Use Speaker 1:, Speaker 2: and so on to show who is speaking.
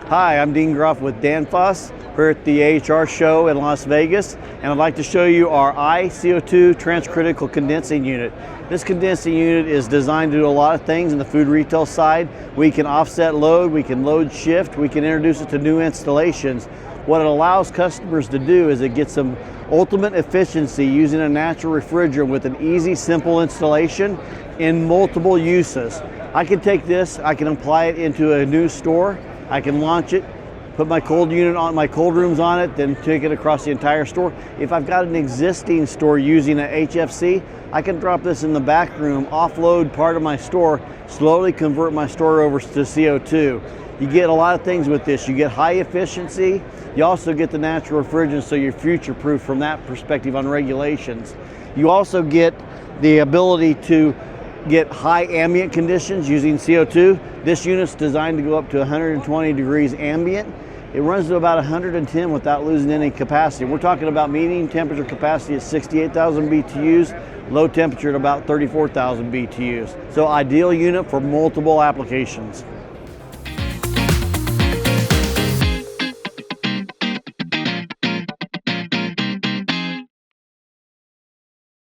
Speaker 1: Hi, I'm Dean Groff with Danfoss. We're at the AHR Show in Las Vegas, and I'd like to show you our I-CO₂ Transcritical Condensing unit. This condensing unit is designed to do a lot of things in the food retail side. We can offset load, we can load shift, we can introduce it to new installations. What it allows customers to do is it gets some ultimate efficiency using a natural refrigerant with an easy, simple installation in multiple uses. I can take this, I can apply it into a new store, I can launch it, put my cold unit on, my cold rooms on it, then take it across the entire store. If I've got an existing store using an HFC, I can drop this in the back room, offload part of my store, slowly convert my store over to CO2. You get a lot of things with this. You get high efficiency, you also get the natural refrigerant, so you're future-proof from that perspective on regulations. You also get the ability to get high ambient conditions using CO2. This unit's designed to go up to 120 degrees ambient. It runs to about 110 without losing any capacity. We're talking about medium temperature capacity at 68,000 BTUs, low temperature at about 34,000 BTUs. So ideal unit for multiple applications.